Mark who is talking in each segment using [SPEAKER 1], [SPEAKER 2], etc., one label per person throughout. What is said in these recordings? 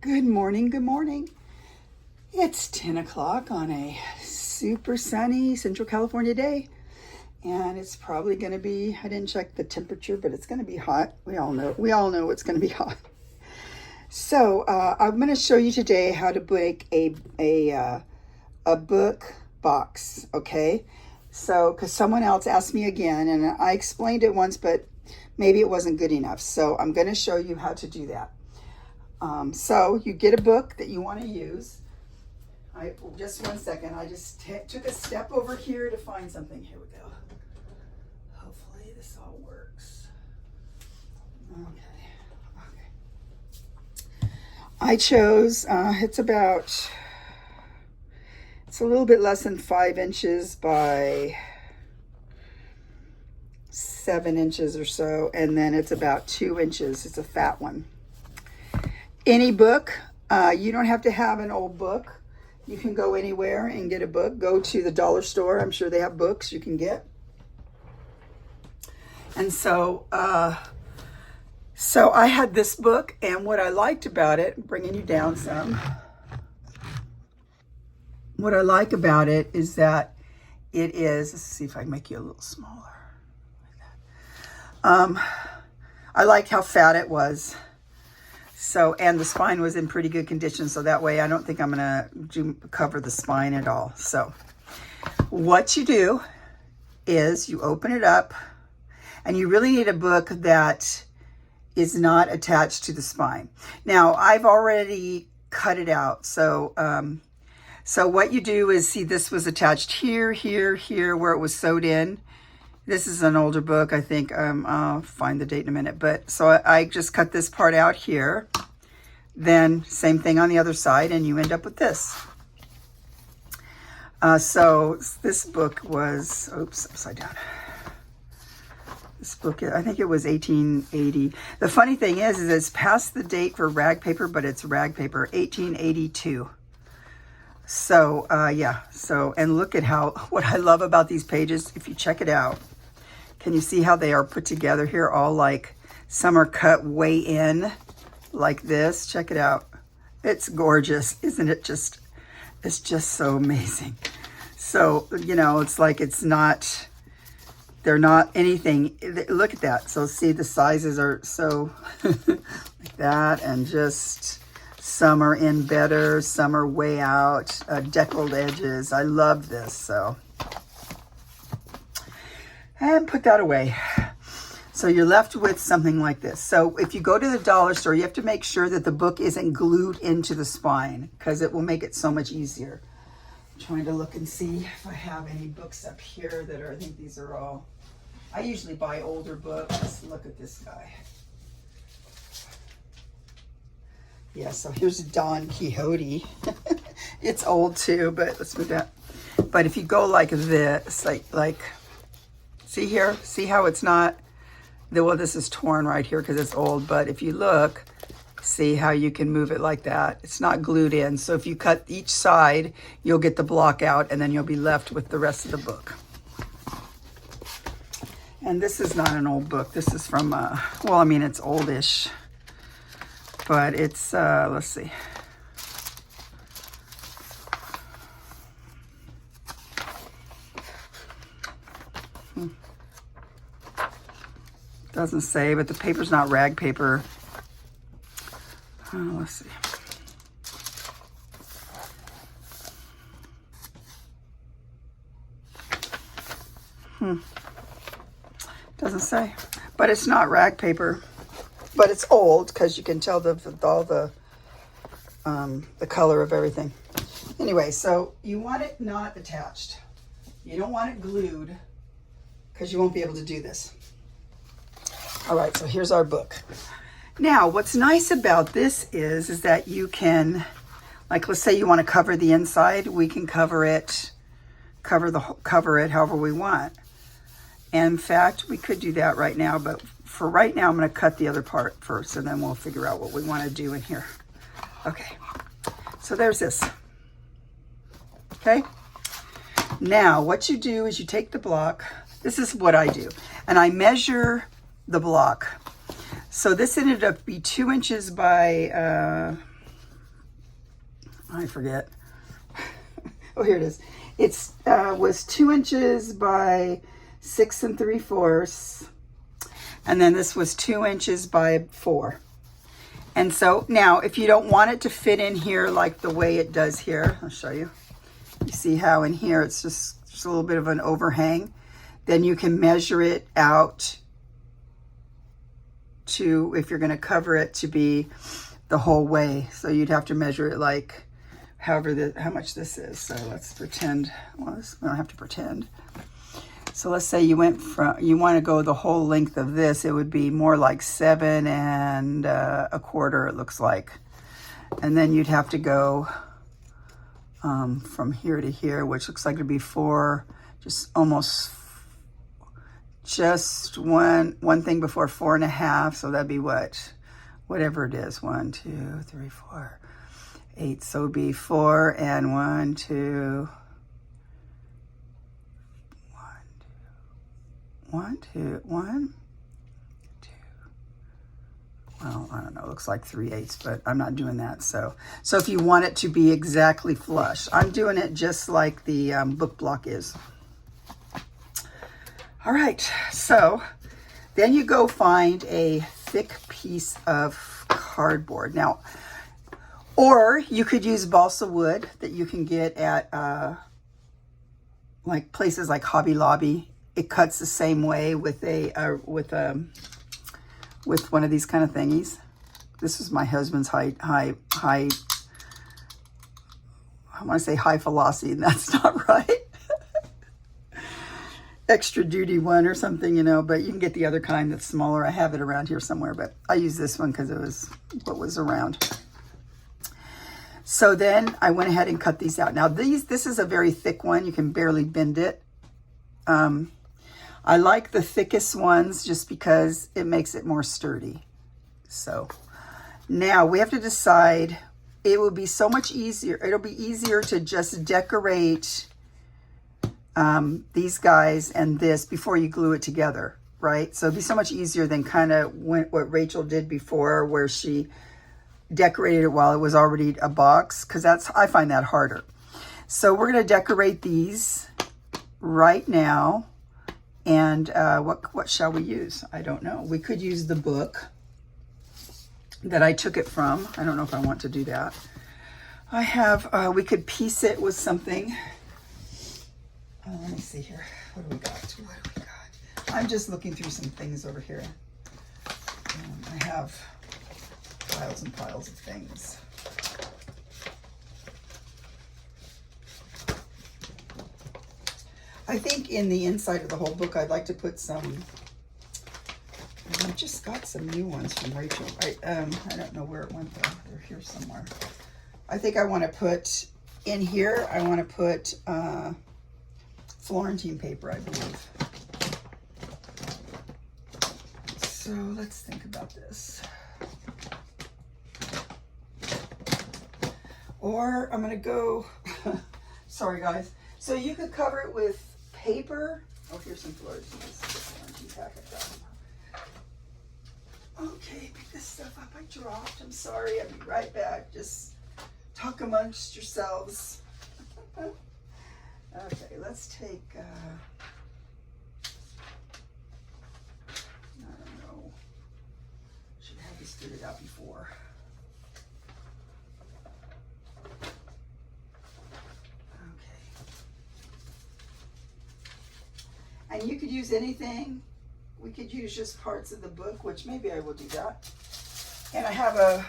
[SPEAKER 1] Good morning, good morning. It's 10 o'clock on a super sunny Central California day. And it's probably going to be, I didn't check the temperature, but it's going to be hot. We all know it's going to be hot. So I'm going to show you today how to make a book box, okay? So, because someone else asked me again, and I explained it once, but maybe it wasn't good enough. So I'm going to show you how to do that. So you get a book that you want to use. Just one second. I just took a step over here to find something. Here we go. Hopefully this all works. Okay. I chose, it's a little bit less than 5 inches by 7 inches or so. And then it's about 2 inches. It's a fat one. Any book, you don't have to have an old book. You can go anywhere and get a book. Go to the dollar store. I'm sure they have books you can get. And so I had this book, and what I liked about it, bringing you down some, what I like about it is that it is, let's see if I can make you a little smaller. Like that. I liked how fat it was. So, and the spine was in pretty good condition, so that way I don't think I'm going to cover the spine at all. So, what you do is you open it up, and you really need a book that is not attached to the spine. Now, I've already cut it out. So, what you do is, see, this was attached here, where it was sewed in. This is an older book, I think. I'll find the date in a minute. But so I just cut this part out here. Then same thing on the other side, and you end up with this. So this book was, oops, upside down. This book, I think it was 1880. The funny thing is it's past the date for rag paper, but it's rag paper, 1882. So, yeah. So, and look at what I love about these pages, if you check it out. Can you see how they are put together here? All like, some are cut way in like this. Check it out. It's gorgeous. Isn't it just, it's just so amazing. So, you know, it's like they're not anything. Look at that. So see, the sizes are so like that, and just some are in better, some are way out, deckled edges. I love this. So. And put that away. So you're left with something like this. So if you go to the dollar store, you have to make sure that the book isn't glued into the spine, because it will make it so much easier. I'm trying to look and see if I have any books up here that are, I think these are all, I usually buy older books. Look at this guy. Yeah, so here's Don Quixote. It's old too, but let's move that. But if you go like this, like, see here? See how it's not, well, this is torn right here because it's old, but if you look, see how you can move it like that. It's not glued in. So if you cut each side, you'll get the block out, and then you'll be left with the rest of the book. And this is not an old book. This is from, well, I mean, it's oldish, but it's, let's see. Doesn't say, but the paper's not rag paper. Let's see. Doesn't say, but it's not rag paper, but it's old because you can tell all the color of everything. Anyway, so you want it not attached. You don't want it glued because you won't be able to do this. All right, so here's our book. Now, what's nice about this is that you can, like, let's say you want to cover the inside, we can cover it however we want. And in fact, we could do that right now, but for right now, I'm going to cut the other part first, and then we'll figure out what we want to do in here. Okay, so there's this. Okay, now what you do is you take the block. This is what I do, and I measure the block. So this ended up to be 2 inches by I forget. Oh, here it is. It's was 2 inches by 6 3/4, and then this was 2 inches by 4. And so now, if you don't want it to fit in here like the way it does here, I'll show you. You see how in here it's just a little bit of an overhang. Then you can measure it out to, if you're going to cover it, to be the whole way. So you'd have to measure it like how much this is. So let's pretend. Well, we don't have to pretend. So let's say you want to go the whole length of this. It would be more like 7 1/4, it looks like. And then you'd have to go from here to here, which looks like it'd be 4, just one thing before 4 1/2. So that'd be whatever it is. 1, 2, 3, 4, 8. So it'd be 4 and 1, 2. 1, 2, 1, 2. Well, I don't know. It looks like 3/8, but I'm not doing that. So if you want it to be exactly flush, I'm doing it just like the book block is. All right. So then you go find a thick piece of cardboard. Now, or you could use balsa wood that you can get at like places like Hobby Lobby. It cuts the same way with one of these kind of thingies. This is my husband's I want to say high velocity, and that's not right. Extra duty one or something, you know, but you can get the other kind that's smaller. I have it around here somewhere, but I use this one because it was what was around. So then I went ahead and cut these out. Now this is a very thick one. You can barely bend it. I like the thickest ones just because it makes it more sturdy. So now we have to decide, it will be so much easier. It'll be easier to just decorate these guys and this before you glue it together, right? So it'd be so much easier than kind of what Rachel did before, where she decorated it while it was already a box, because I find that harder. So we're going to decorate these right now. And what shall we use? I don't know. We could use the book that I took it from. I don't know if I want to do that. I have, we could piece it with something. Let me see here. What do we got? I'm just looking through some things over here. I have piles and piles of things. I think in the inside of the whole book, I'd like to put some, I just got some new ones from Rachel. I don't know where it went though. They're here somewhere. I think I want to put, in here, I want to put Florentine paper, I believe. So let's think about this. Or I'm going to go, sorry guys. So you could cover it with paper. Oh, here's some Florentine packet. Okay, pick this stuff up. I dropped. I'm sorry. I'll be right back. Just talk amongst yourselves. Okay, let's take, I don't know. Should have this figured out before. And you could use anything. We could use just parts of the book, which maybe I will do that. And I have a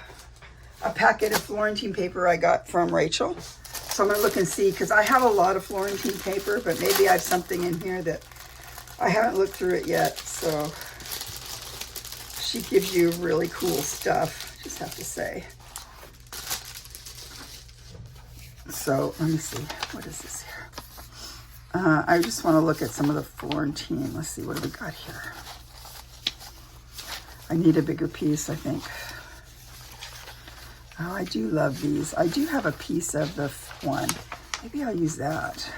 [SPEAKER 1] packet of Florentine paper I got from Rachel. So I'm going to look and see, because I have a lot of Florentine paper, but maybe I have something in here that I haven't looked through it yet. So she gives you really cool stuff, I just have to say. So let me see. What is this here? I just want to look at some of the Florentine. Let's see, what do we got here? I need a bigger piece, I think. Oh, I do love these. I do have a piece of the one. Maybe I'll use that.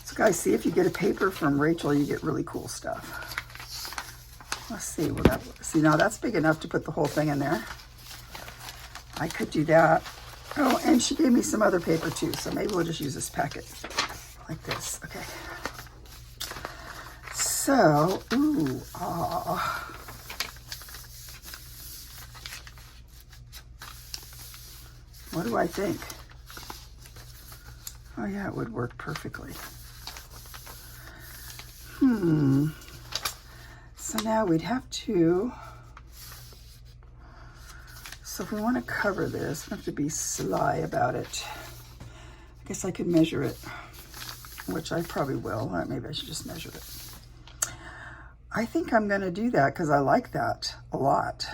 [SPEAKER 1] So guys, see, if you get a paper from Rachel, you get really cool stuff. Let's see. See, now that's big enough to put the whole thing in there. I could do that. Oh, and she gave me some other paper too, so maybe we'll just use this packet like this. Okay. So, ooh, ah. What do I think? Oh yeah, it would work perfectly. So now we'd have to, so if we want to cover this, we have to be sly about it. I guess I could measure it, which I probably will. Maybe I should just measure it. I think I'm going to do that because I like that a lot.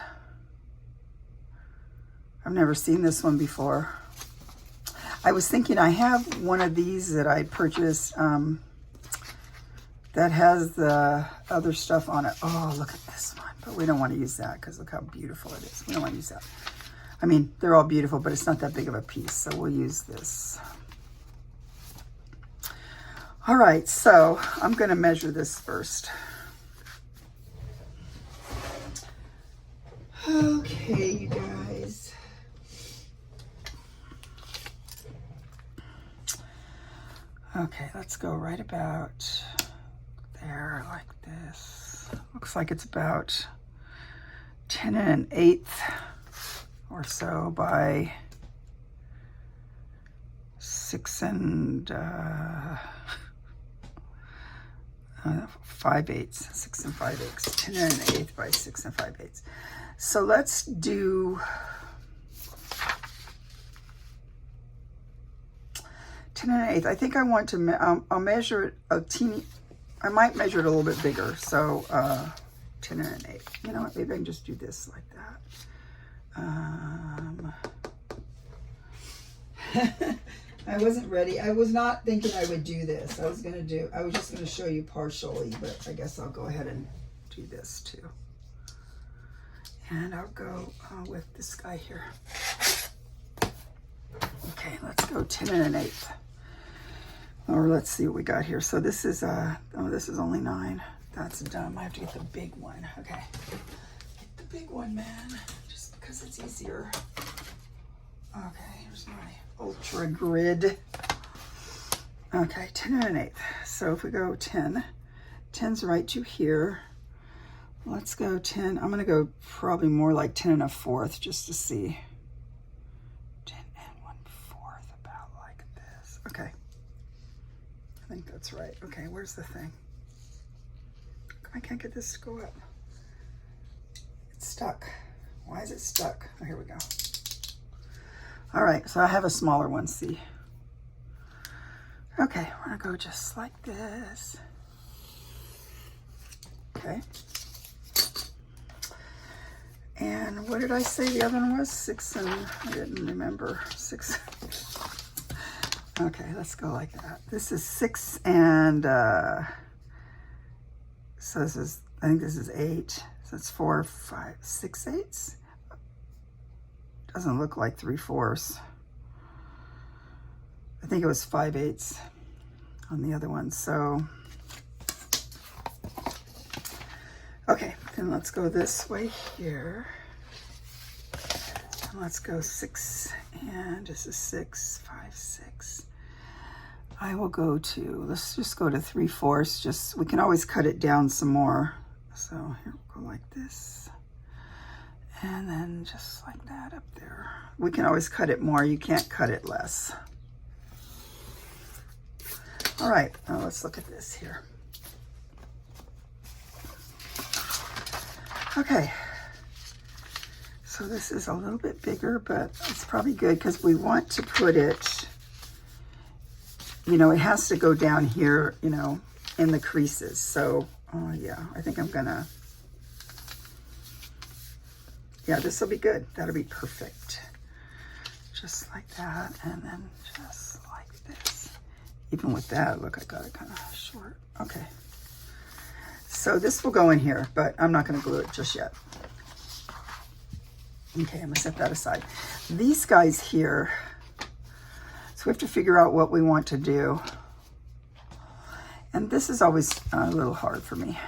[SPEAKER 1] I've never seen this one before. I was thinking I have one of these that I purchased that has the other stuff on it. Oh, look at this one. But we don't want to use that because look how beautiful it is. We don't want to use that. I mean, they're all beautiful, but it's not that big of a piece. So we'll use this. All right, so I'm going to measure this first. Okay, you guys. Okay, let's go right about there like this. Looks like it's about 10 1/8 or so by 6 5/8. 6 5/8. 10 1/8 by 6 5/8. So let's do 10 1/8. I think I want to, I'll measure it a teeny, I might measure it a little bit bigger. So 10 1/8. You know what, maybe I can just do this like that. I wasn't ready. I was not thinking I would do this. I was just going to show you partially, but I guess I'll go ahead and do this too. And I'll go with this guy here. Okay, let's go 10 1/8. Or let's see what we got here. So this is, oh, this is only 9. That's dumb. I have to get the big one. Okay. Get the big one, man. Just because it's easier. Okay, here's my ultra grid. Okay, 10 1/8. So if we go 10, 10's right to here. Let's go 10. I'm going to go probably more like 10 1/4 just to see. 10 1/4, about like this. Okay. I think that's right. Okay, where's the thing? I can't get this to go up. It's stuck. Why is it stuck? Oh, here we go. All right, so I have a smaller one, see? Okay, we're gonna go just like this. Okay. And what did I say the other one was? 6 and, I didn't remember, 6. Okay, let's go like that. This is 6 and, so this is, I think this is 8. So it's 4, 5, 6 8s. Doesn't look like 3/4. I think it was 5/8 on the other one. So, okay, then let's go this way here. And let's go 6, and this is 6, 5, 6. I will go to, let's just go to 3/4. Just, we can always cut it down some more. So here we'll go like this. And then just like that up there. We can always cut it more. You can't cut it less. All right, now let's look at this here. Okay. So this is a little bit bigger, but it's probably good because we want to put it, you know, it has to go down here, you know, in the creases. So, yeah, I think I'm gonna, yeah, this will be good. That'll be perfect. Just like that, and then just like this. Even with that, look, I got it kind of short. Okay. So this will go in here, but I'm not gonna glue it just yet. Okay, I'm gonna set that aside. These guys here, so we have to figure out what we want to do. And this is always a little hard for me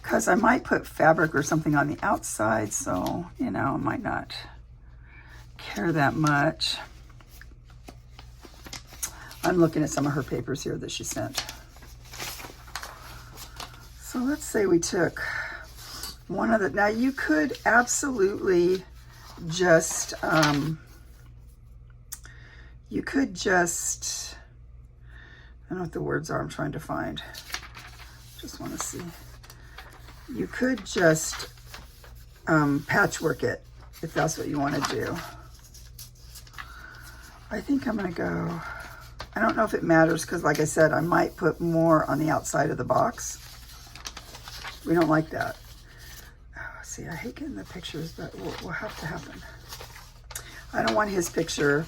[SPEAKER 1] because I might put fabric or something on the outside, so, you know, I might not care that much. I'm looking at some of her papers here that she sent. So let's say we took one of the, now you could absolutely just, you could just, I don't know what the words are I'm trying to find. Just want to see. You could just patchwork it if that's what you want to do. I think I'm going to go, I don't know if it matters because like I said, I might put more on the outside of the box. We don't like that. Oh, see, I hate getting the pictures, but will have to happen. I don't want his picture,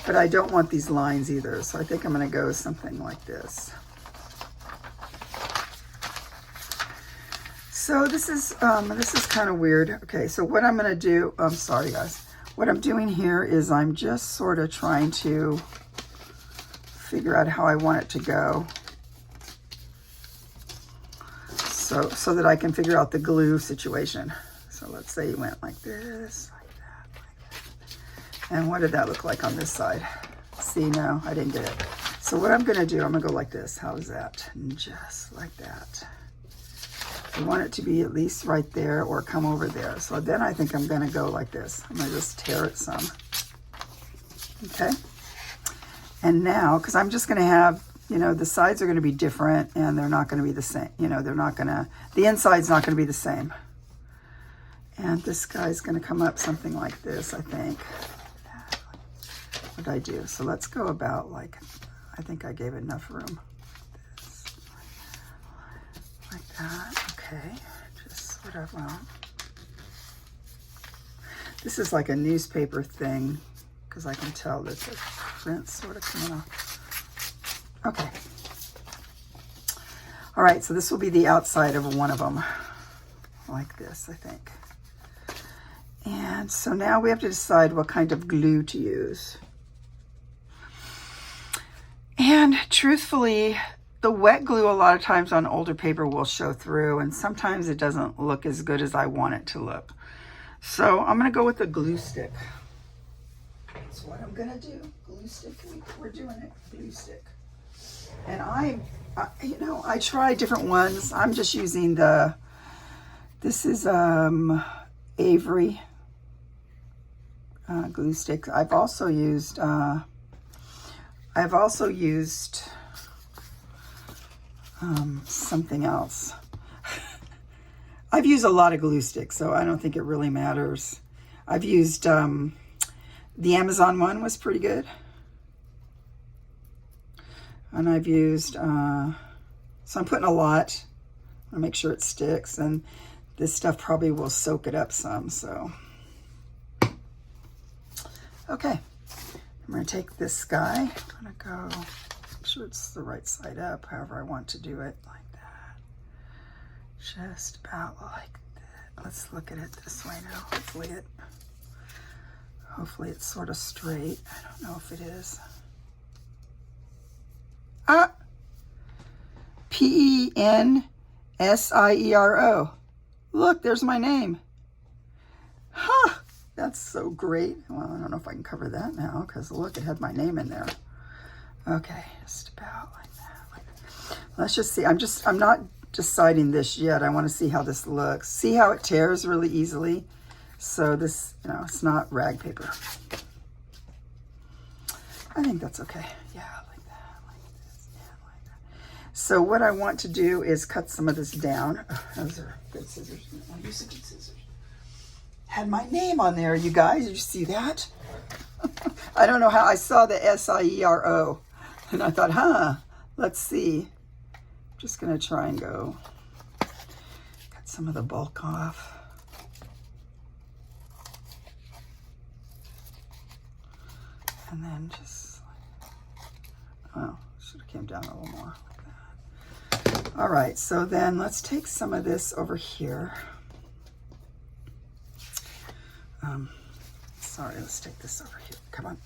[SPEAKER 1] but I don't want these lines either. So I think I'm going to go something like this. So this is kind of weird. Okay, so what I'm going to do, I'm sorry guys. What I'm doing here is I'm just sort of trying to figure out how I want it to go. So that I can figure out the glue situation. So let's say you went like this, like that, like that. And what did that look like on this side? See, no, I didn't get it. So what I'm gonna do, I'm gonna go like this. How's that? Just like that. I want it to be at least right there or come over there. So then I think I'm gonna go like this. I'm gonna just tear it some. Okay. And now, because I'm just gonna have, you know, the sides are going to be different and they're not going to be the same. You know, they're not going to, the inside's not going to be the same. And this guy's going to come up something like this, I think. What did I do? So let's go about like, I think I gave enough room. This, like that. Okay. Just what I want. This is like a newspaper thing because I can tell that the print's sort of coming off. Okay. All right, so this will be the outside of one of them, like this, I think. And so now we have to decide what kind of glue to use. And truthfully, the wet glue a lot of times on older paper will show through, and sometimes it doesn't look as good as I want it to look. So I'm going to go with the glue stick. That's what I'm going to do. Glue stick. We're doing it. Glue stick. And you know, I try different ones. I'm just using this is Avery glue stick. I've also used something else. I've used a lot of glue sticks, so I don't think it really matters. I've used the Amazon one was pretty good. And I've used, so I'm putting a lot. I make sure it sticks, and this stuff probably will soak it up some, so. Okay, I'm gonna take this guy. I'm gonna go, make sure it's the right side up, however I want to do it, like that. Just about like that. Let's look at it this way now, hopefully it's sort of straight. I don't know if it is. P-E-N-S-I-E-R-O. Look, there's my name. Huh, that's so great. Well, I don't know if I can cover that now because look, it had my name in there. Okay, just about like that. Let's just see. I'm not deciding this yet. I want to see how this looks. See how it tears really easily. So this, you know, it's not rag paper. I think that's okay. Yeah. So what I want to do is cut some of this down. Oh, those are good scissors. I use some good scissors. Had my name on there, you guys. Did you see that? I don't know how. I saw the S-I-E-R-O. And I thought, let's see. I'm just going to try and go cut some of the bulk off. And then just, oh, should have came down a little more. All right, so then let's take some of this over here. Sorry, let's take this over here. Come on.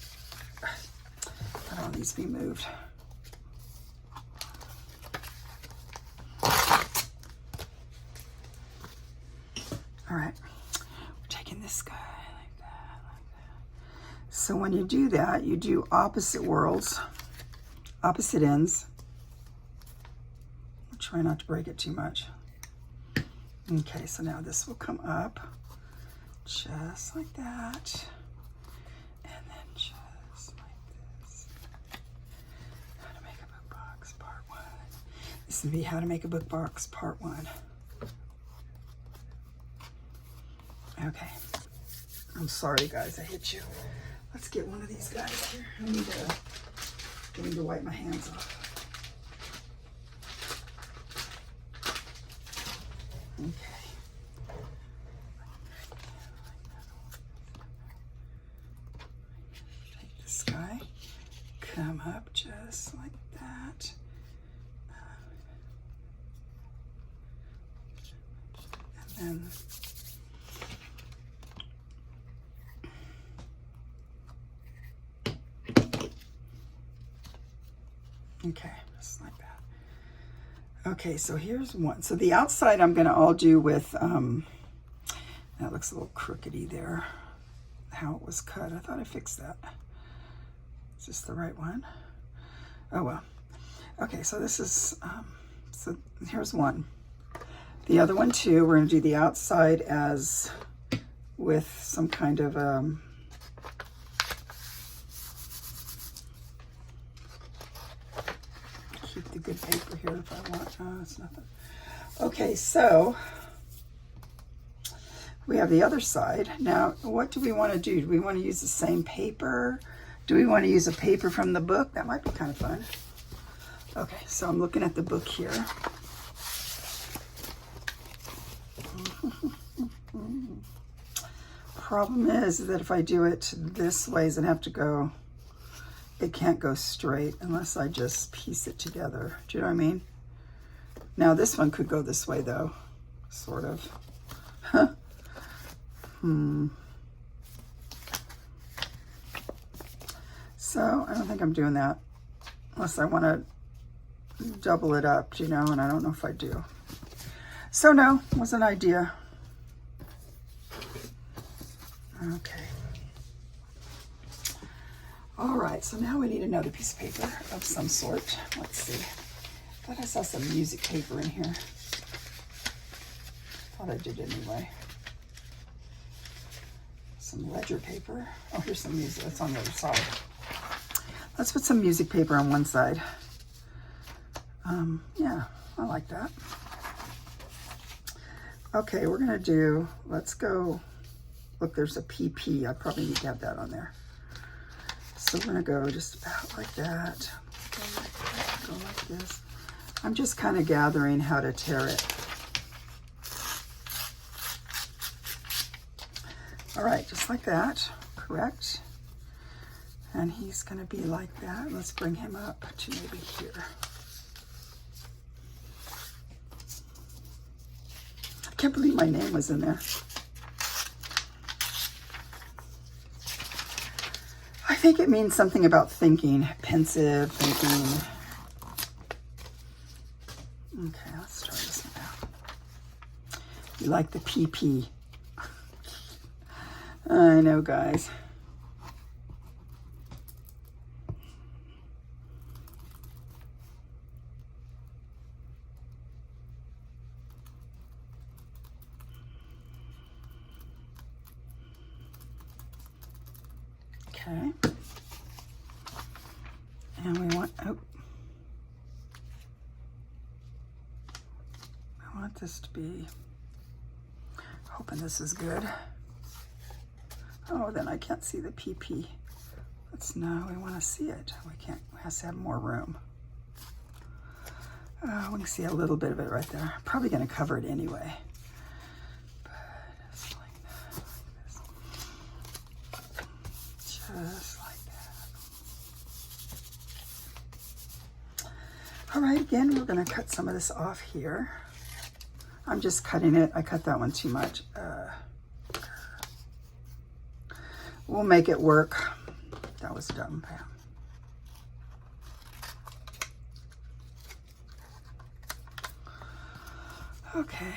[SPEAKER 1] That all needs to be moved. All right, we're taking this guy like that. So when you do that, you do opposite worlds, opposite ends. I'll try not to break it too much. Okay, so now this will come up just like that. And then just like this. How to make a book box, part 1. This will be how to make a book box, part 1. Okay. I'm sorry, guys, I hit you. Let's get one of these guys here. I need to wipe my hands off. Okay. Take this guy, come up just like that. And then okay, just like that. Okay, so here's one. So the outside I'm going to all do with, that looks a little crookedy there, how it was cut. I thought I fixed that. Is this the right one? Oh, well. Okay, so this is, so here's one. The other one too, we're going to do the outside as with some kind of, keep the good paper here if I want. Oh, it's nothing. Okay, so we have the other side. Now, what do we want to do? Do we want to use the same paper? Do we want to use a paper from the book? That might be kind of fun. Okay, so I'm looking at the book here. Problem is that if I do it this way, it's gonna have to go, it can't go straight unless I just piece it together. Do you know what I mean? Now this one could go this way though, sort of. Huh. So I don't think I'm doing that unless I want to double it up, you know, and I don't know if I do. So no, it was an idea. Okay. All right, so now we need another piece of paper of some sort. Let's see. I thought I saw some music paper in here. Thought I did anyway. Some ledger paper. Oh, here's some music. That's on the other side. Let's put some music paper on one side. Yeah, I like that. Okay, we're gonna do, let's go, look, there's a PP. I probably need to have that on there. So we're gonna go just about like that. Go like this. I'm just kind of gathering how to tear it. All right, just like that, correct? And he's gonna be like that. Let's bring him up to maybe here. I can't believe my name was in there. I think it means something about thinking, pensive, thinking. Okay, let's try this one out. You like the PP. I know, guys. Okay. And we want, oh, I want this to be, hoping this is good. Oh, then I can't see the PP. Let's, no, we want to see it. We can't, we have to have more room. We can see a little bit of it right there. Probably going to cover it anyway. But just like that, like this. Just like that. All right, again, we're going to cut some of this off here. I'm just cutting it. I cut that one too much. We'll make it work. That was dumb, Pam. Okay.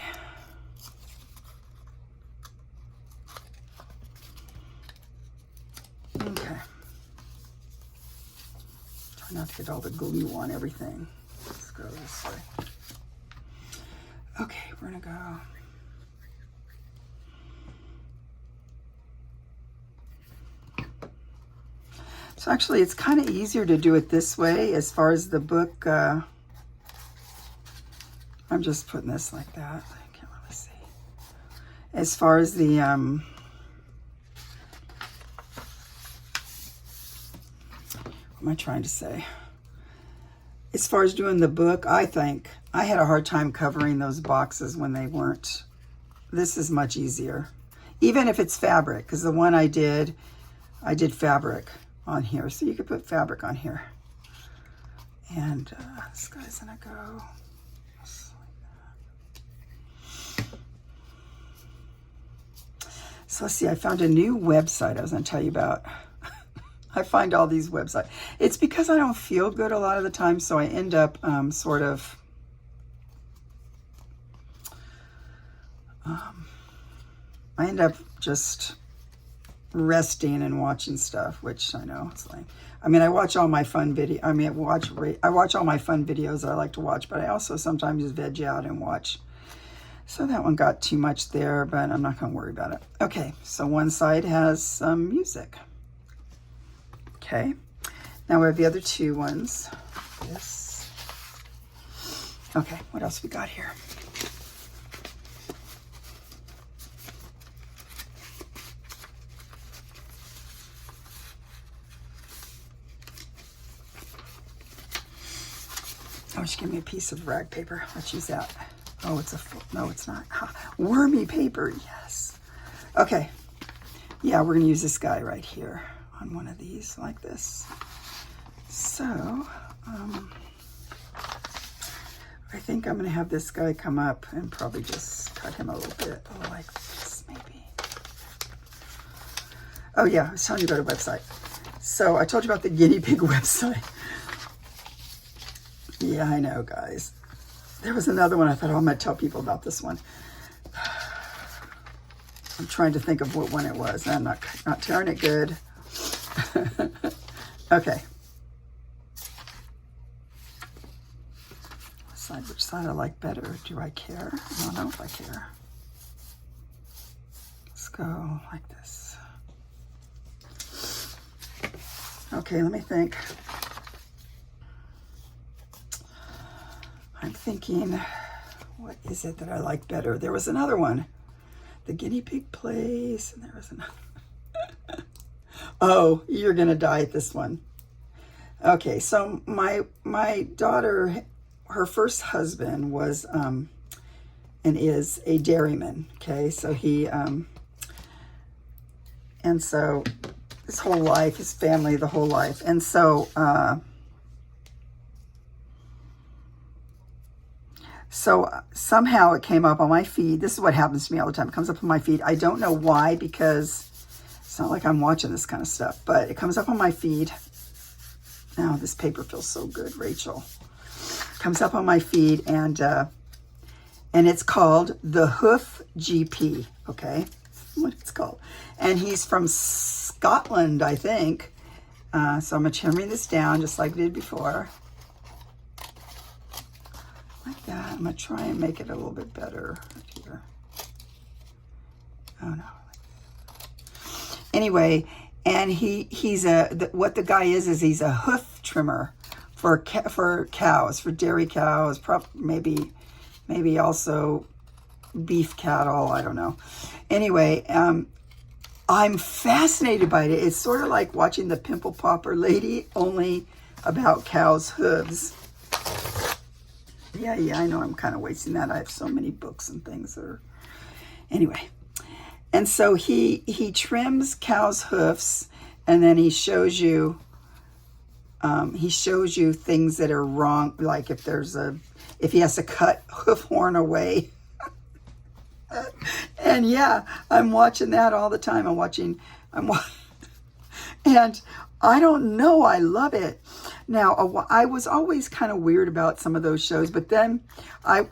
[SPEAKER 1] Okay. not to get all the glue on everything. Let's go this way. Okay, we're gonna go. So actually, it's kind of easier to do it this way as far as the book. I'm just putting this like that. I can't really see. As far as the what am I trying to say? As far as doing the book, I think I had a hard time covering those boxes when they weren't. This is much easier, even if it's fabric, because the one I did fabric on here, so you could put fabric on here. And this guy's gonna go just like that. So let's see, I found a new website I was gonna tell you about. I find all these websites. It's because I don't feel good a lot of the time, so I end up sort of I end up just resting and watching stuff, which I know it's like, I mean, I watch all my fun I watch all my fun videos that I like to watch, but I also sometimes just veg out and watch. So that one got too much there, but I'm not going to worry about it. Okay, so one side has some music. Okay, now we have the other two ones. This. Okay, what else we got here? Oh, just give me a piece of rag paper. Let's use that. Oh, it's no, it's not. Wormy paper, yes. Okay, yeah, we're gonna use this guy right here on one of these like this. So, I think I'm gonna have this guy come up and probably just cut him a little bit like this, maybe. Oh yeah, I was telling you about a website. So I told you about the guinea pig website. Yeah, I know, guys. There was another one. I thought, oh, I'm going to tell people about this one. I'm trying to think of what one it was. I'm not tearing it good. Okay. Decide which side I like better. Do I care? I don't know if I care. Let's go like this. Okay, let me think. I'm thinking, what is it that I like better? There was another one, the guinea pig place, and there was another. Oh, you're gonna die at this one. Okay, so my daughter, her first husband was and is a dairyman. Okay, so he and so his whole life, his family, the whole life, and so. So somehow it came up on my feed. This is what happens to me all the time. It comes up on my feed. I don't know why, because it's not like I'm watching this kind of stuff, but it comes up on my feed. Now, this paper feels so good, Rachel. It comes up on my feed, and it's called The Hoof GP, okay? What it's called. And he's from Scotland, I think. So I'm going to read this down just like I did before. Like that. I'm going to try and make it a little bit better right here. Oh no. Anyway, and what the guy is he's a hoof trimmer for cows, for dairy cows, maybe also beef cattle, I don't know. Anyway, I'm fascinated by it. It's sort of like watching the Pimple Popper Lady, only about cows' hooves. Yeah, I know I'm kind of wasting that. I have so many books and things that are... Anyway, and so he trims cows' hoofs, and then he shows you things that are wrong, like if he has to cut hoof horn away. And yeah, I'm watching that all the time. And I don't know, I love it. Now, I was always kind of weird about some of those shows, but then I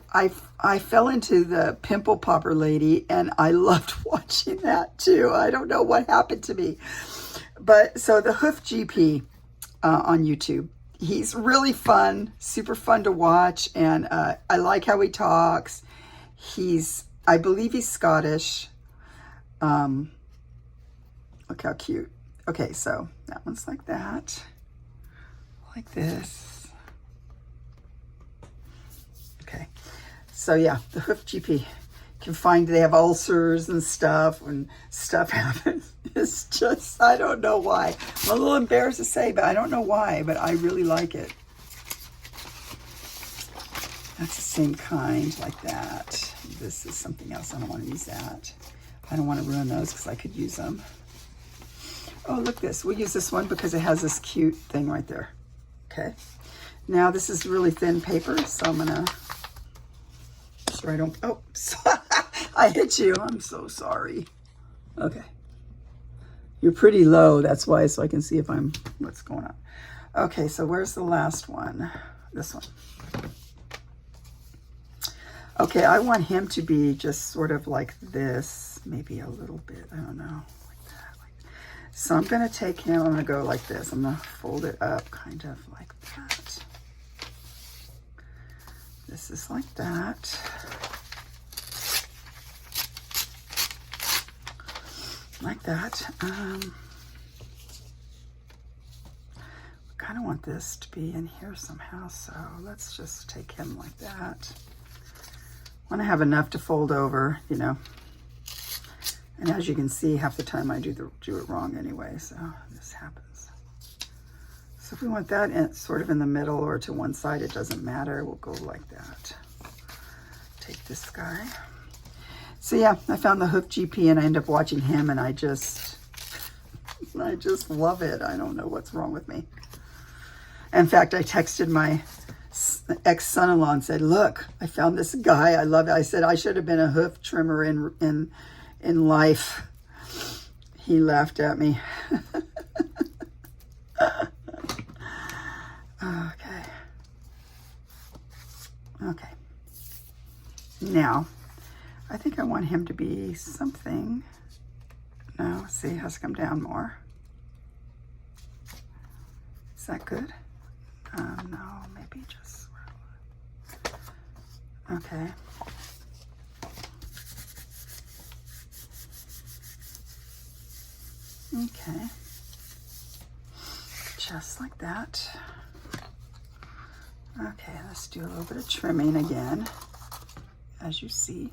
[SPEAKER 1] fell into the Pimple Popper Lady, and I loved watching that too. I don't know what happened to me. But so the Hoof GP on YouTube, he's really fun, super fun to watch, and I like how he talks. I believe he's Scottish. Look how cute. Okay, so that one's like that. Like this. Okay, so yeah, the Hoof GP. Can find they have ulcers and stuff when stuff happens. It's just, I don't know why. I'm a little embarrassed to say, but I don't know why, but I really like it. That's the same kind, like that. This is something else. I don't want to use that. I don't want to ruin those because I could use them. Oh, look this. We'll use this one because it has this cute thing right there. Okay. Now this is really thin paper, so I'm gonna, sure I don't, oh, I hit you. I'm so sorry. Okay. You're pretty low, that's why, so I can see if what's going on. Okay, so where's the last one? This one. Okay, I want him to be just sort of like this, maybe a little bit, I don't know, like that. So I'm gonna take him, I'm gonna go like this. I'm gonna fold it up kind of like that. This is like that. Like that. Kind of want this to be in here somehow, so let's just take him like that. I want to have enough to fold over, you know. And as you can see, half the time I do it wrong anyway, so this happens. So if we want that sort of in the middle or to one side, it doesn't matter. We'll go like that. Take this guy. So yeah, I found the Hoof GP and I end up watching him and I just love it. I don't know what's wrong with me. In fact, I texted my ex-son-in-law and said, look, I found this guy. I love it. I said, I should have been a hoof trimmer in life. He laughed at me. Okay. Okay. Now, I think I want him to be something. No, see, it has to come down more. Is that good? No, maybe just, okay. Okay. Just like that. Okay, let's do a little bit of trimming again, as you see.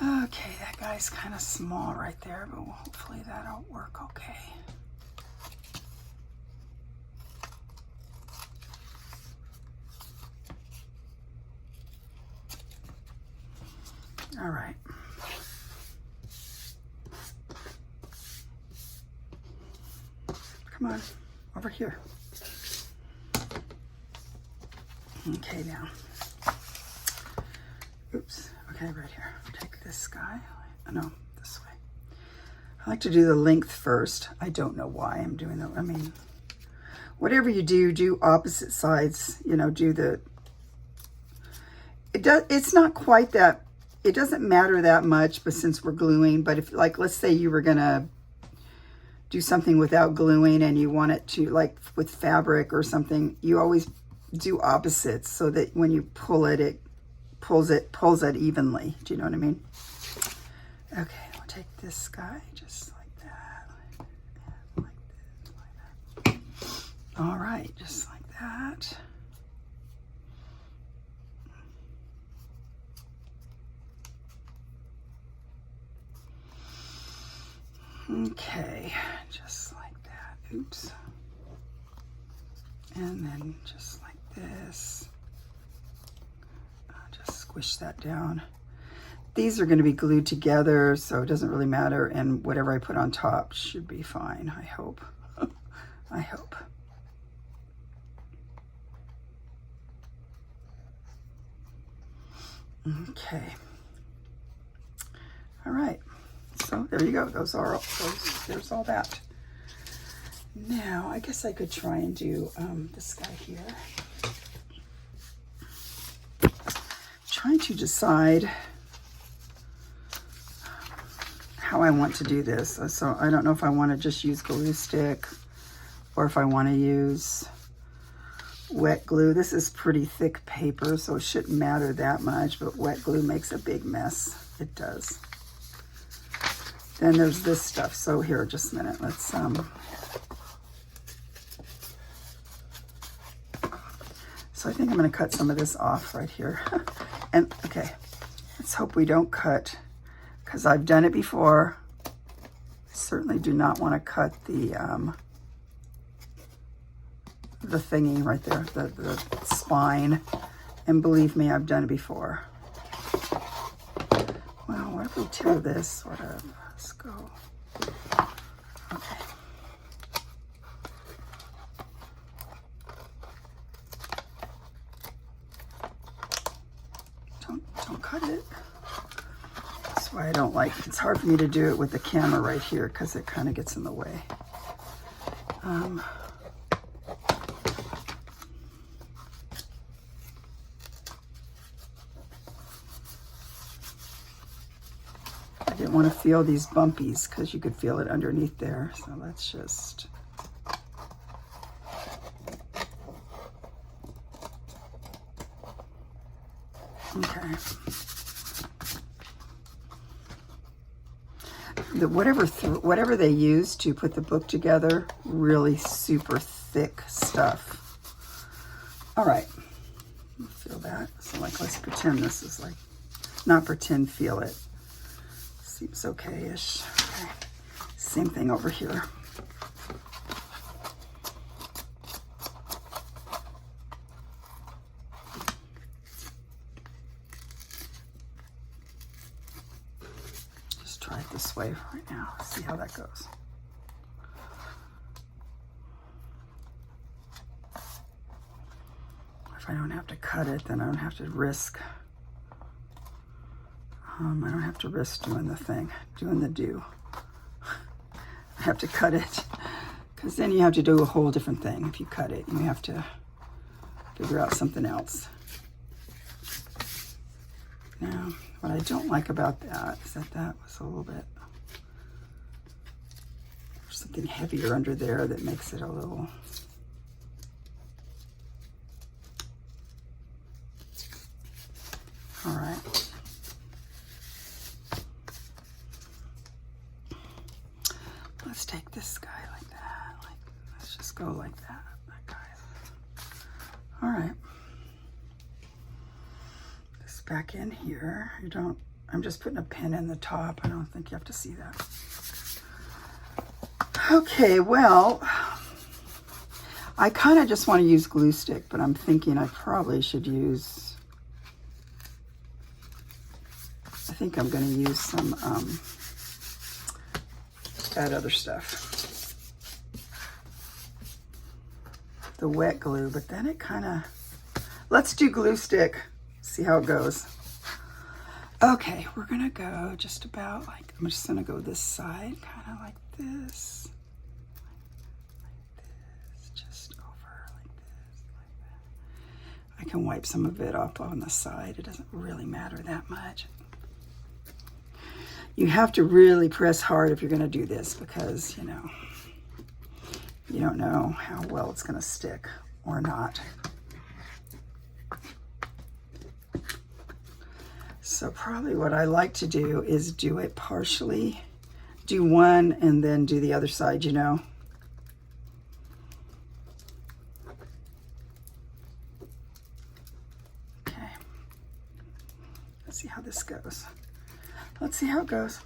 [SPEAKER 1] Okay, that guy's kind of small right there, but hopefully that'll work okay. All right. Come on, over here. Okay, now. Oops. Okay, right here. Take this guy. No, this way. I like to do the length first. I don't know why I'm doing that. I mean, whatever you do opposite sides. You know, do the. It's not quite that. It doesn't matter that much, but since we're gluing. But if, like, let's say you were gonna do something without gluing and you want it to, like with fabric or something, you always do opposites so that when you pull it, it pulls it evenly. Do you know what I mean? Okay, we'll take this guy just like that. Like this, like that. All right, just like that. Okay, just like that. Oops. And then just like this. I'll just squish that down. These are going to be glued together, so it doesn't really matter. And whatever I put on top should be fine, I hope. I hope. Okay. All right. So there you go. There's all that. Now, I guess I could try and do this guy here. Trying to decide how how I want to do this. So I don't know if I want to just use glue stick or if I want to use wet glue. This is pretty thick paper, so it shouldn't matter that much, but wet glue makes a big mess. It does. Then there's this stuff. So here, just a minute. Let's so I think I'm going to cut some of this off right here. And okay, let's hope we don't cut, because I've done it before. I certainly do not want to cut the thingy right there, the spine. And believe me, I've done it before. Well, what if we do this sort of? Let's go. Okay. Don't cut it. That's why I don't like it. It's hard for me to do it with the camera right here because it kind of gets in the way. I didn't want to feel these bumpies because you could feel it underneath there. So let's just... Okay. Whatever they use to put the book together, really super thick stuff. All right. Feel that. So like, let's pretend this is like, not pretend, feel it. Seems okay-ish. Okay. Same thing over here. Just try it this way right now. See how that goes. If I don't have to cut it, then I don't have to risk. I don't have to risk doing the thing, doing the do. I have to cut it, because then you have to do a whole different thing. If you cut it, you have to figure out something else. Now, what I don't like about that is that was a little bit, there's something heavier under there that makes it a little, all right. Let's take this guy like that. Like, let's just go like that. That guy. All right. This back in here. You don't. I'm just putting a pin in the top. I don't think you have to see that. Okay. Well, I kind of just want to use glue stick, but I'm thinking I probably should use. I think I'm going to use some. That other stuff, the wet glue, but then it kind of, let's do glue stick, see how it goes. Okay, we're gonna go just about like, I'm just gonna go this side, kind of like this, just over like this, like that. I can wipe some of it off on the side. It doesn't really matter that much. You have to really press hard if you're going to do this because, you know, you don't know how well it's going to stick or not. So probably what I like to do is do it partially. Do one and then do the other side, you know. Okay. Let's see how this goes. Let's see how it goes.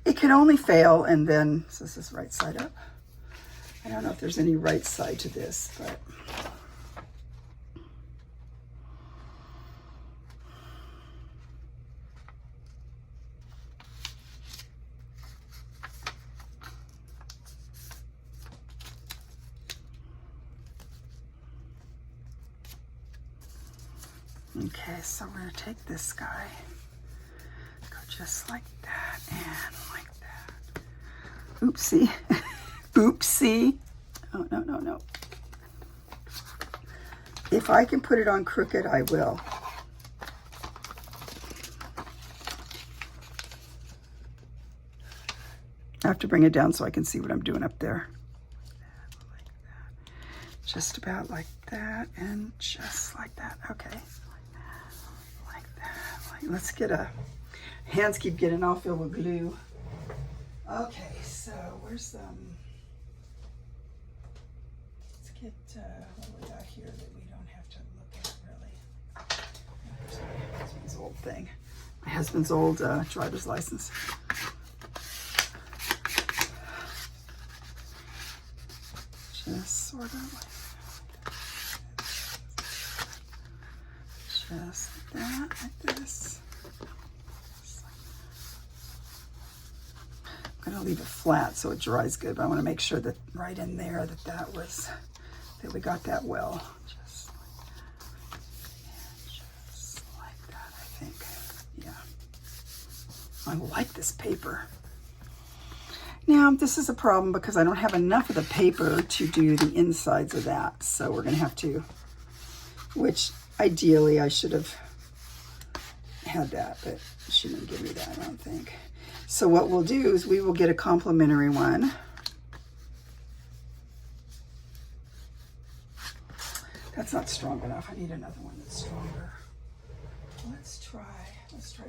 [SPEAKER 1] It can only fail, and then, so this is right side up. I don't know if there's any right side to this, but. Okay, so we're gonna take this guy. Just like that and like that. Oopsie. Oopsie. Oh, no, no, no. If I can put it on crooked, I will. I have to bring it down so I can see what I'm doing up there. Like that. Just about like that, and just like that. Okay. Like that. Let's get a, hands keep getting all filled with glue. Okay, so where's let's get, what do we got here that we don't have to look at really? Here's my husband's old thing. My husband's old driver's license. Just sort of like just like that, like this. I'm gonna leave it flat so it dries good, but I want to make sure that right in there that we got that well. Just like that, I think. Yeah. I like this paper. Now, this is a problem because I don't have enough of the paper to do the insides of that. So we're gonna have to, which ideally I should have had that, but she didn't give me that, I don't think. So what we'll do is we will get a complimentary one. That's not strong enough. I need another one that's stronger. Let's try this guy.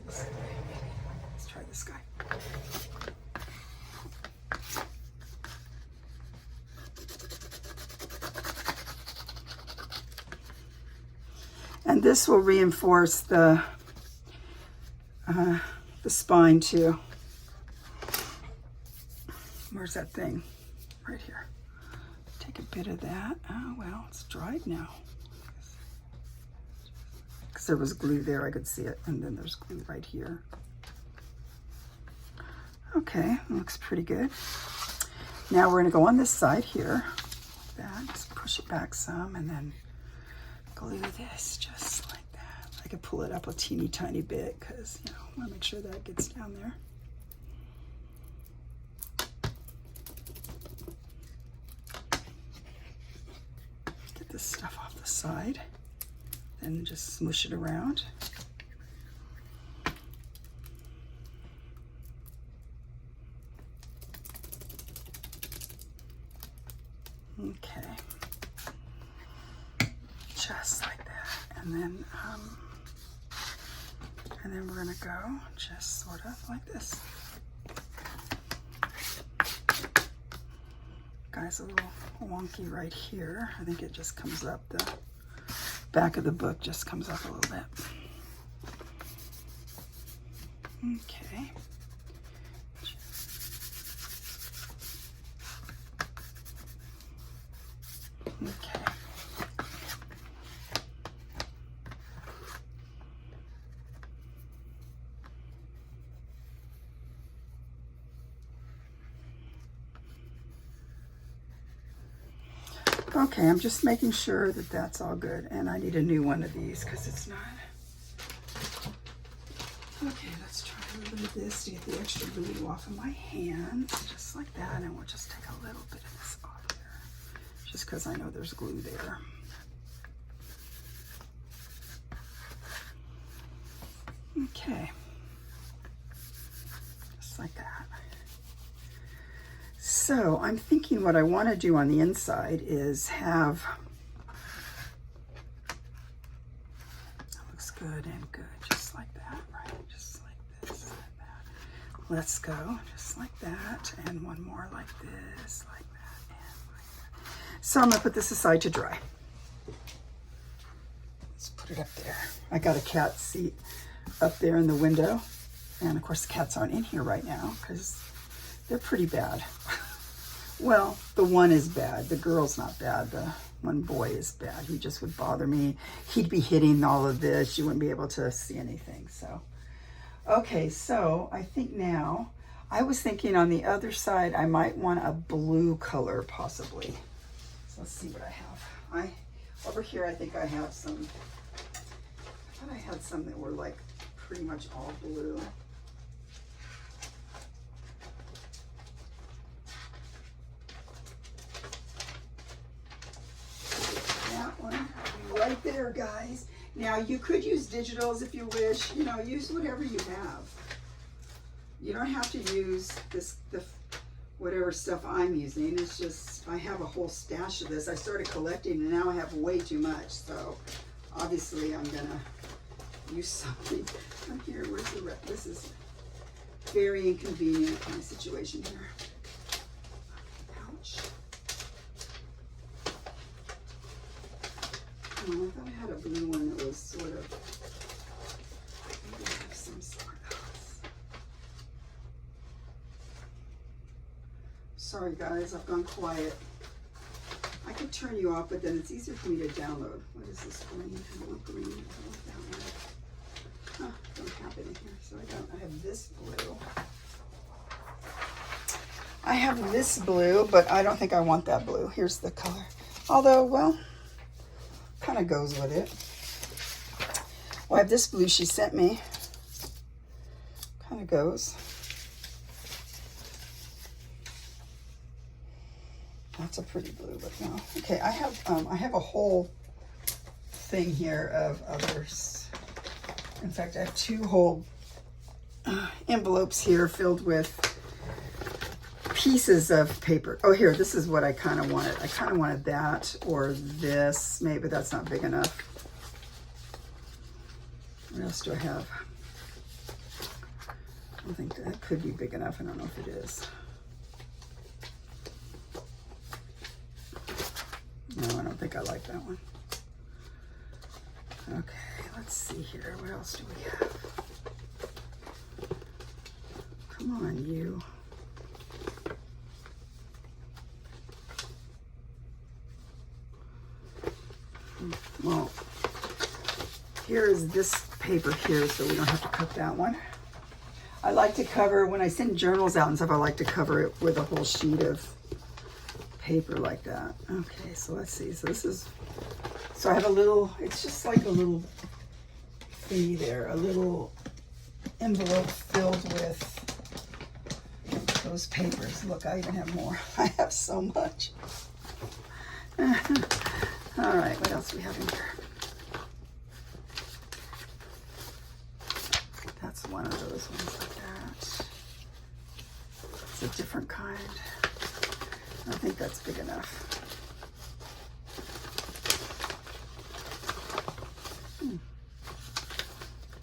[SPEAKER 1] Let's try this guy. And this will reinforce the spine too. Where's that thing? Right here. Take a bit of that. Oh, well, it's dried now. Because there was glue there, I could see it. And then there's glue right here. Okay, looks pretty good. Now we're gonna go on this side here. Like that, just push it back some and then glue this just like that. I could pull it up a teeny tiny bit because, you know, I want to make sure that gets down there. Get this stuff off the side and just smoosh it around. Okay. Just like that, and then we're gonna go just sort of like this. Guy's a little wonky right here. I think it just comes up, the back of the book just comes up a little bit. Okay. Okay. Okay, I'm just making sure that that's all good, and I need a new one of these because it's not. Okay, let's try a little bit of this to get the extra glue off of my hands, just like that, and we'll just take a little bit of this off there, just because I know there's glue there. Okay, just like that. So I'm thinking what I want to do on the inside is have, that looks good and good, just like that, right? Just like this, like that. Let's go, just like that, and one more like this, like that, and like that. So I'm gonna put this aside to dry. Let's put it up there. I got a cat seat up there in the window, and of course the cats aren't in here right now because they're pretty bad. Well, the one is bad. The girl's not bad. The one boy is bad. He just would bother me. He'd be hitting all of this. You wouldn't be able to see anything. So, okay, so I think now, I was thinking on the other side, I might want a blue color possibly. So let's see what I have. Over here, I think I have some, I thought I had some that were like pretty much all blue. Right there, guys. Now you could use digitals if you wish. You know, use whatever you have. You don't have to use this whatever stuff I'm using. It's just, I have a whole stash of this. I started collecting and now I have way too much. So obviously I'm gonna use something. Come here, where's the rest? This is very inconvenient, my situation here. Ouch. Oh, I thought I had a blue one that was sort of, maybe I have some sort else. Sorry guys, I've gone quiet. I could turn you off, but then it's easier for me to download. What is this green? I don't want green. I don't want that one. Huh, don't have it in here. So I have this blue. I have this blue, but I don't think I want that blue. Here's the color. Although, well, kind of goes with it. Well, I have this blue she sent me. Kind of goes. That's a pretty blue, but no. Okay, I have a whole thing here of others. In fact, I have 2 whole envelopes here filled with pieces of paper. Oh, here, this is what I kind of wanted. I kind of wanted that or this. Maybe that's not big enough. What else do I have? I don't think that could be big enough. I don't know if it is. No, I don't think I like that one. Okay, let's see here. What else do we have? Come on, you. Well, here is this paper here, so we don't have to cut that one. I like to cover, when I send journals out and stuff, I like to cover it with a whole sheet of paper like that. Okay, so let's see. So this is, so I have a little, it's just like a little thingy there, a little envelope filled with those papers. Look, I even have more. I have so much. All right, what else do we have in here? That's one of those ones like that. It's a different kind. I think that's big enough.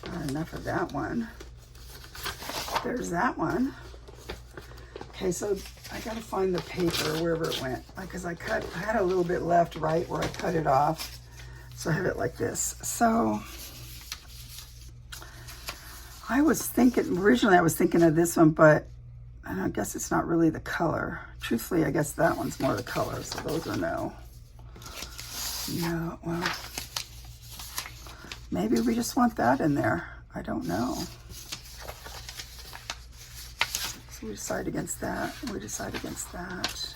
[SPEAKER 1] Not enough of that one. There's that one. Okay, so I gotta find the paper wherever it went, because I had a little bit left right where I cut it off. So I have it like this. So I was thinking, originally I was thinking of this one, but I guess it's not really the color. Truthfully, I guess that one's more the color, so those are no. No, well, maybe we just want that in there. I don't know. So we decide against that. We decide against that.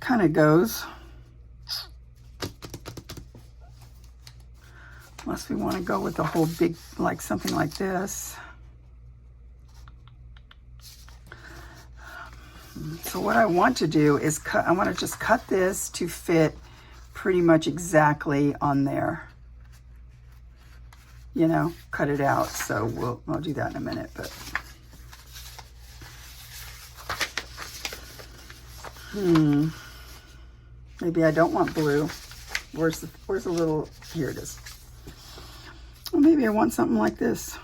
[SPEAKER 1] Kind of goes. Unless we want to go with the whole big, like something like this. So what I want to do is cut, I want to just cut this to fit pretty much exactly on there. You know, cut it out. So I'll do that in a minute, but. Maybe I don't want blue. Where's the little, here it is. Well, maybe I want something like this.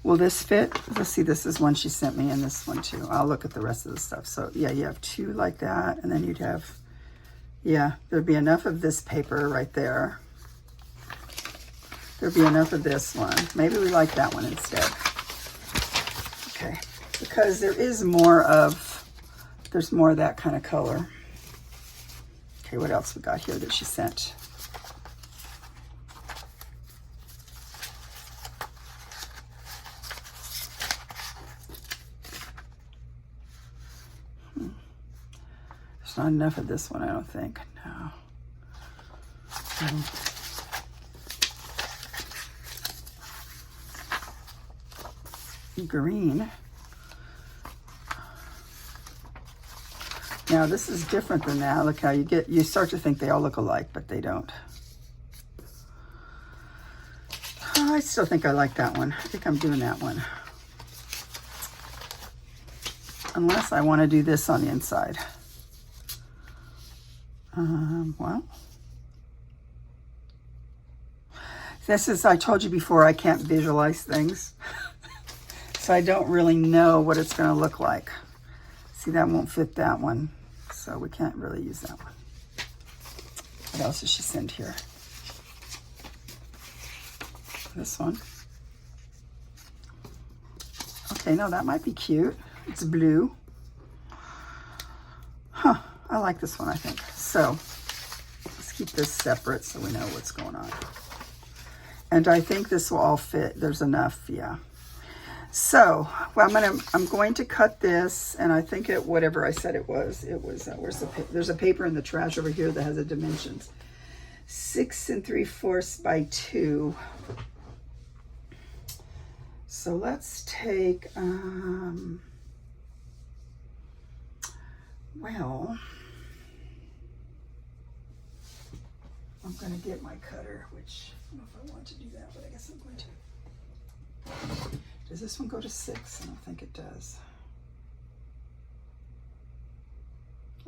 [SPEAKER 1] Will this fit? Let's see, this is one she sent me and this one too. I'll look at the rest of the stuff. So yeah, you have 2 like that, and then you'd have, yeah, there'd be enough of this paper right there. There'd be enough of this one. Maybe we like that one instead. Okay, because there is more of, there's more of that kind of color. Okay, what else we got here that she sent? There's not enough of this one, I don't think. No. Green. Now this is different than that. Look how you start to think they all look alike, but they don't. Oh, I still think I like that one. I think I'm doing that one. Unless I want to do this on the inside. Well, this is, I told you before, I can't visualize things. So I don't really know what it's going to look like. See, that won't fit that one. So we can't really use that one. What else did she send here? This one. Okay, no, that might be cute. It's blue. Huh, I like this one, I think. So let's keep this separate so we know what's going on. And I think this will all fit. There's enough, yeah. So, well, I'm going to cut this, and I think whatever I said it was, there's a paper in the trash over here that has the dimensions. 6 3/4 by 2. So let's take, well, I'm going to get my cutter, which I don't know if I want to do that, but I guess I'm going to. Does this one go to 6? I don't think it does.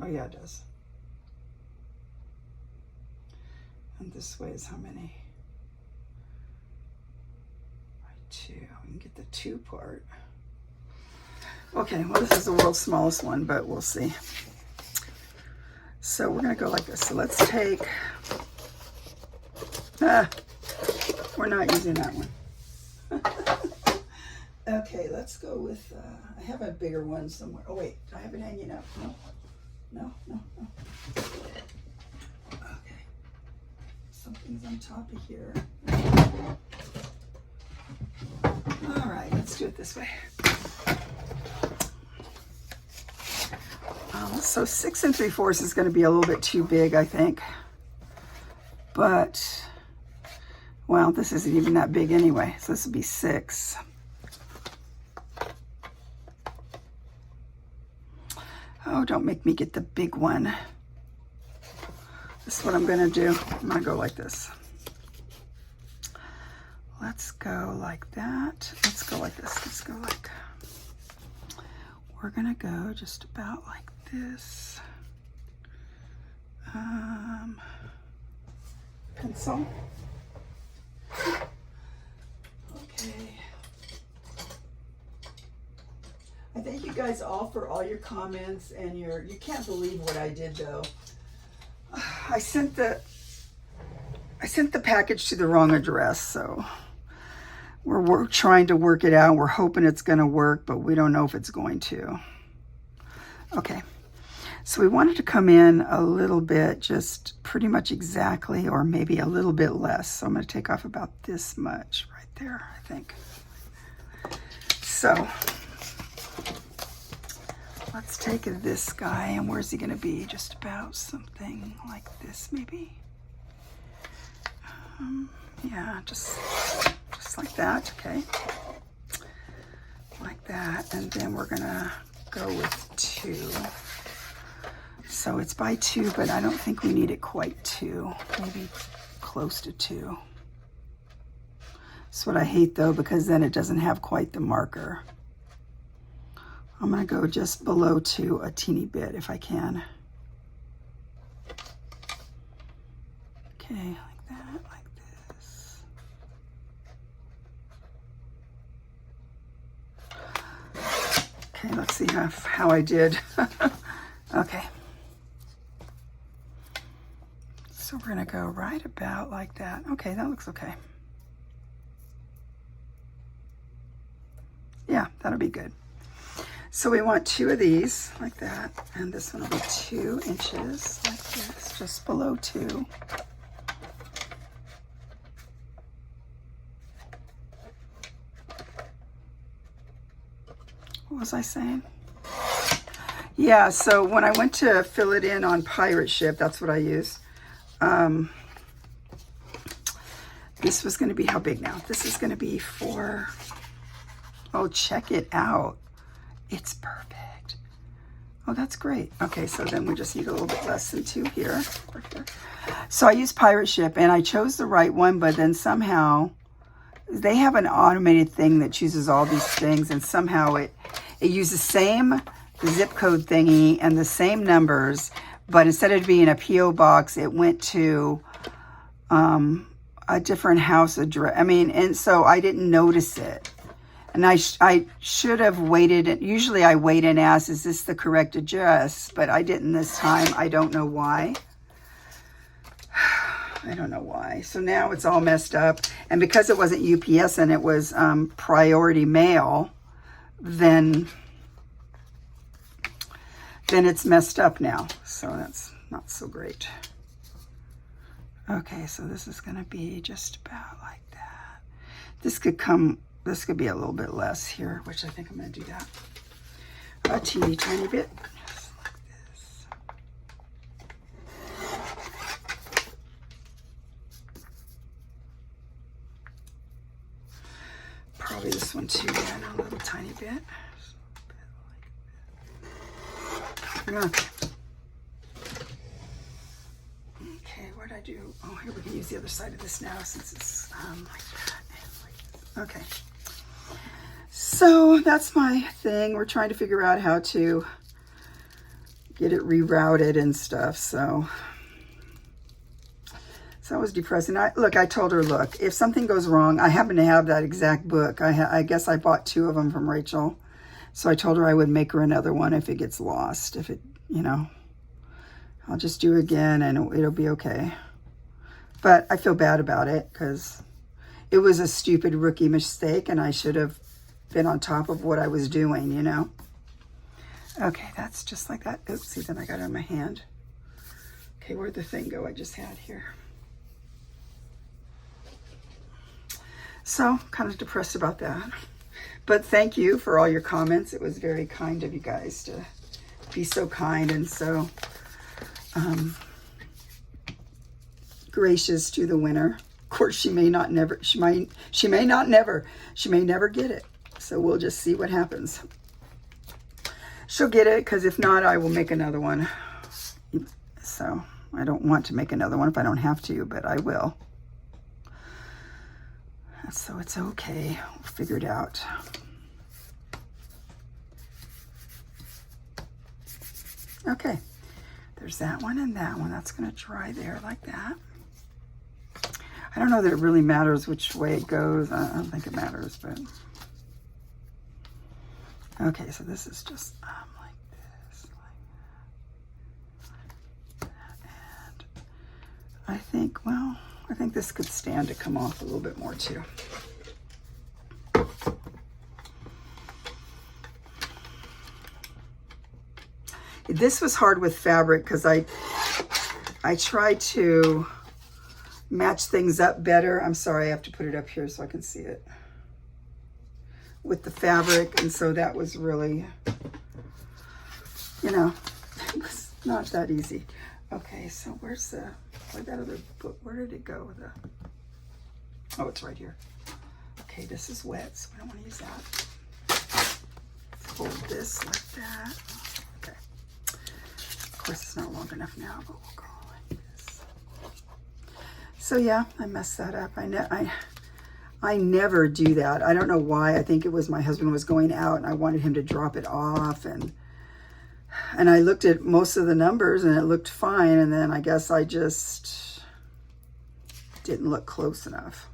[SPEAKER 1] Oh yeah, it does. And this way is how many? By 2. We can get the 2 part. Okay, well this is the world's smallest one, but we'll see. So we're gonna go like this. So let's take, we're not using that one. Okay, let's go with, I have a bigger one somewhere. Oh wait, do I have it hanging up? No. Okay, something's on top of here. All right, let's do it this way. So 6 3/4 is going to be a little bit too big, I think. But, well, this isn't even that big anyway. So this would be 6. Oh, don't make me get the big one. This is what I'm going to do. I'm going to go like this. Let's go like that. Let's go like this. Let's go like, we're going to go just about like this. Pencil. Okay. I thank you guys all for all your comments and you can't believe what I did though. I sent the package to the wrong address, so we're trying to work it out. We're hoping it's going to work, but we don't know if it's going to. Okay. So we wanted to come in a little bit, just pretty much exactly, or maybe a little bit less. So I'm going to take off about this much right there, I think. So let's take this guy, and where's he going to be? Just about something like this, maybe. Yeah, just like that, okay. Like that, and then we're going to go with 2. So it's by 2, but I don't think we need it quite 2. Maybe close to 2. That's what I hate though, because then it doesn't have quite the marker. I'm going to go just below 2 a teeny bit if I can. Okay, like that, like this. Okay, let's see how I did. Okay. So we're going to go right about like that. Okay, that looks okay. Yeah, that'll be good. So we want 2 of these like that, and this one will be 2 inches like this, just below 2. What was I saying? Yeah, so when I went to fill it in on Pirate Ship, that's what I used. This was going to be how big now? This is going to be 4. Oh, check it out. It's perfect. Oh, that's great. Okay, so then we just need a little bit less than 2 here. So I used Pirate Ship, and I chose the right one, but then somehow they have an automated thing that chooses all these things, and somehow it used the same zip code thingy and the same numbers, but instead of being a P.O. box, it went to a different house address. I mean, and so I didn't notice it. And I should have waited. Usually I wait and ask, is this the correct address? But I didn't this time. I don't know why. I don't know why. So now it's all messed up. And because it wasn't UPS and it was priority mail, then it's messed up now. So that's not so great. Okay, so this is going to be just about like that. This could be a little bit less here, which I think I'm going to do that a teeny tiny bit. Just like this. Probably this one too, then a little tiny bit. Okay. Okay, what did I do? Oh, here we can use the other side of this now since it's like that. Okay. So that's my thing. We're trying to figure out how to get it rerouted and stuff. So it was depressing. I told her, look, if something goes wrong, I happen to have that exact book. I guess I bought 2 of them from Rachel. So I told her I would make her another one if it gets lost. If it, I'll just do it again and it'll be okay. But I feel bad about it because it was a stupid rookie mistake and I should have been on top of what I was doing, Okay, that's just like that. Oopsie, then I got it on my hand. Okay, where'd the thing go I just had here? So, kind of depressed about that. But thank you for all your comments. It was very kind of you guys to be so kind and so gracious to the winner. Of course, she may never get it. So we'll just see what happens. She'll get it because if not, I will make another one. So I don't want to make another one if I don't have to, but I will. So it's okay. We'll figure it out. Okay. There's that one and that one. That's going to dry there like that. I don't know that it really matters which way it goes. I don't think it matters, but... Okay, so this is just like this, like that. And I think this could stand to come off a little bit more too. This was hard with fabric because I tried to match things up better. I'm sorry, I have to put it up here so I can see it. With the fabric, and so that was really, it was not that easy. Okay, so where'd that other book, where did it go? Oh, it's right here. Okay, this is wet, so I don't want to use that. Let's hold this like that. Okay. Of course, it's not long enough now, but we'll go like this. So yeah, I messed that up. I never do that. I don't know why. I think it was my husband was going out and I wanted him to drop it off. And I looked at most of the numbers and it looked fine. And then I guess I just didn't look close enough.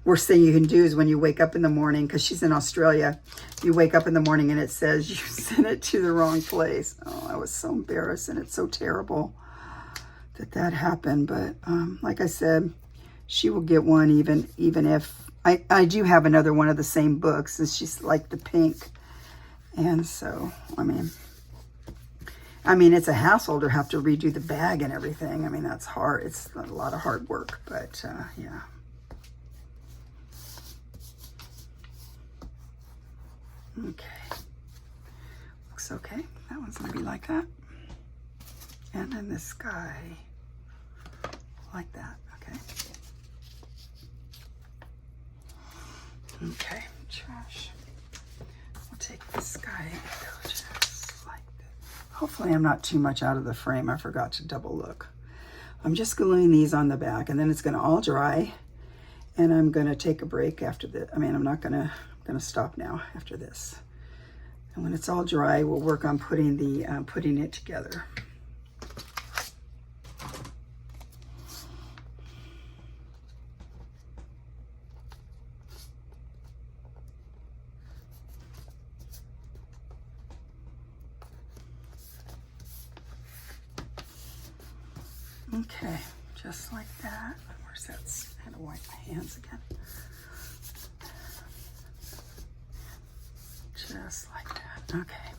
[SPEAKER 1] Worst thing you can do is when you wake up in the morning, because she's in Australia, you wake up in the morning and it says you sent it to the wrong place. Oh, I was so embarrassed and it's so terrible that happened. But like I said, she will get one even if I do have another one of the same books, and she's like the pink. And so, I mean it's a hassle to have to redo the bag and everything. I mean, that's hard. It's a lot of hard work, but yeah. Okay. Looks okay. That one's gonna be like that. And then this guy like that, okay. Okay, trash. We'll take this guy and go Hopefully I'm not too much out of the frame. I forgot to double look. I'm just gluing these on the back, and then it's going to all dry, and I'm going to take a break after this. I mean, I'm going to stop now after this. And when it's all dry, we'll work on putting it together. Okay, just like that. Where's that? I had to wipe my hands again. Just like that. Okay.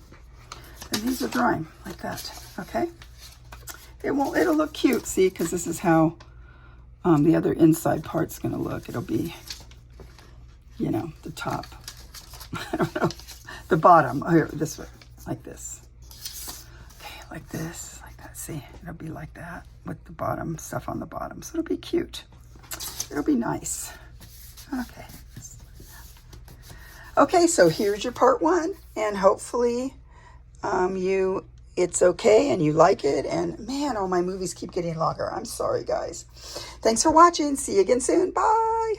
[SPEAKER 1] And these are drying like that. Okay. It'll look cute, see, because this is how the other inside part's going to look. It'll be, you know, the top. I don't know. The bottom. Oh, here, this way. Like this. Okay, like this. See, it'll be like that with the bottom stuff on the bottom. So it'll be cute. It'll be nice. Okay. Okay, so here's your part 1. And hopefully it's okay and you like it. And man, all my movies keep getting longer. I'm sorry, guys. Thanks for watching. See you again soon. Bye.